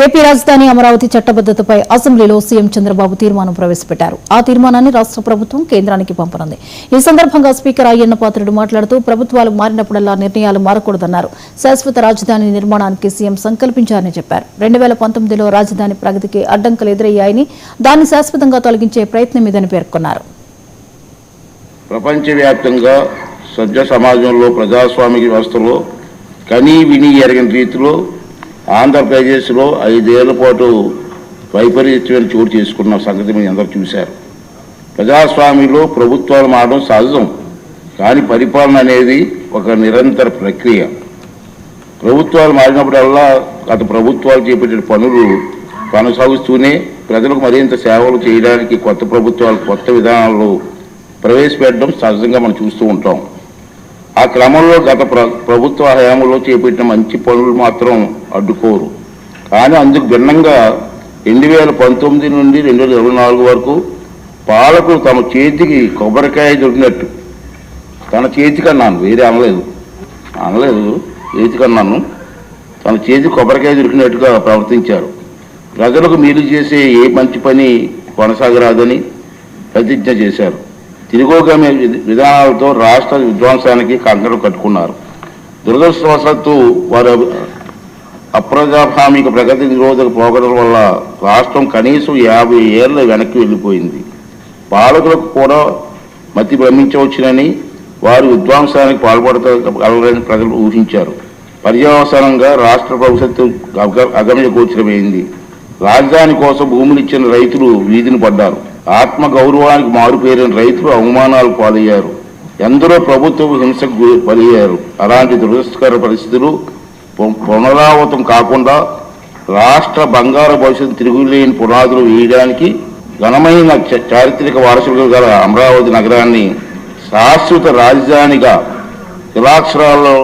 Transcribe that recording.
AP రాజధాని అమరావతి చట్టబద్దతపై అసెంబ్లీలో CM Chandrababu తీర్మానం ప్రవేశపెట్టారు. ఆ తీర్మానాన్ని రాష్ట్ర ప్రభుత్వం కేంద్రానికి పంపనుంది. ఈ సందర్భంగా స్పీకర్ అయ్యన్న పాత్రుడు మాట్లాడుతూ ప్రభుత్వాలు మారినప్పుడల్లా నిర్ణయాలు మారకూడదన్నారు. శాశ్వత రాజధాని నిర్మాణానికి సీఎం సంకల్పించారని చెప్పారు. 2019లో రాజధాని ప్రగతికి అడ్డంకులు ఎదురయ్యాయని దాన్ని శాశ్వతంగా తొలగించే ప్రయత్నం ఇదని పేర్కొన్నారు. ప్రపంచవ్యాప్తంగా సభ్య సమాజంలో ప్రజాస్వామిక వ్యవస్థలో కనీ విని ఎరగని రీతిలో ఆంధ్రప్రదేశ్లో 5 ఏళ్ల పాటు వైపరీత్యం చోటు చేసుకున్న సంగతి మీరు అందరూ చూశారు. ప్రజాస్వామ్యంలో ప్రభుత్వాలు మారడం సహజం, కానీ పరిపాలన అనేది ఒక నిరంతర ప్రక్రియ. ప్రభుత్వాలు మారినప్పుడల్లా గత ప్రభుత్వాలు చేపట్టిన పనులు కొనసాగుతూనే ప్రజలకు మరింత సేవలు చేయడానికి కొత్త ప్రభుత్వాలు కొత్త విధానాలు ప్రవేశపెట్టడం సహజంగా మనం చూస్తూ ఉంటాం. ఆ క్రమంలో గత ప్రభుత్వ హయాంలో చేపట్టిన మంచి పనులు మాత్రం అడ్డుకోరు. కానీ అందుకు భిన్నంగా 2019 నుండి 2024 వరకు పాలకులు తమ చేతికి కొబ్బరికాయ దొరికినట్టు, తన చేతికి అన్నాను, వేరే అనలేదు చేతికి అన్నాను, తన చేతికి కొబ్బరికాయ దొరికినట్టుగా ప్రవర్తించారు. ప్రజలకు మేలు చేసే ఏ మంచి పని కొనసాగరాదని ప్రతిజ్ఞ చేశారు. తిరిగోగామి విధానాలతో రాష్ట్ర విధ్వంసానికి కంకణం కట్టుకున్నారు. దురదృష్టవశాత్తు వారు అప్రజాస్వామిక ప్రగతి నిరోధక పోకడల వల్ల రాష్ట్రం కనీసం 50 ఏళ్ల వెనక్కి వెళ్ళిపోయింది. పాలకులకు కూడా మతి భ్రమించవచ్చునని వారు విధ్వంసానికి పాల్పడగలరని ప్రజలు ఊహించారు. పర్యవసానంగా రాష్ట్ర భవిష్యత్తు అగమ్యగోచరమైంది. రాజధాని కోసం భూములిచ్చిన రైతులు వీధిని పడ్డారు. ఆత్మ గౌరవానికి మారుపేరిన రైతులు అవమానాలు పాలయ్యారు. ఎందరో ప్రభుత్వ హింసకు బలయ్యారు. అలాంటి దురదృష్టకర పరిస్థితులు పునరావృతం కాకుండా రాష్ట్ర బంగారు భవిష్యత్తు తిరుగులేని పునాదులు వేయడానికి ఘనమైన చారిత్రక వారసులు గల అమరావతి నగరాన్ని శాశ్వత రాజధానిగా శిలాక్షరాల్లో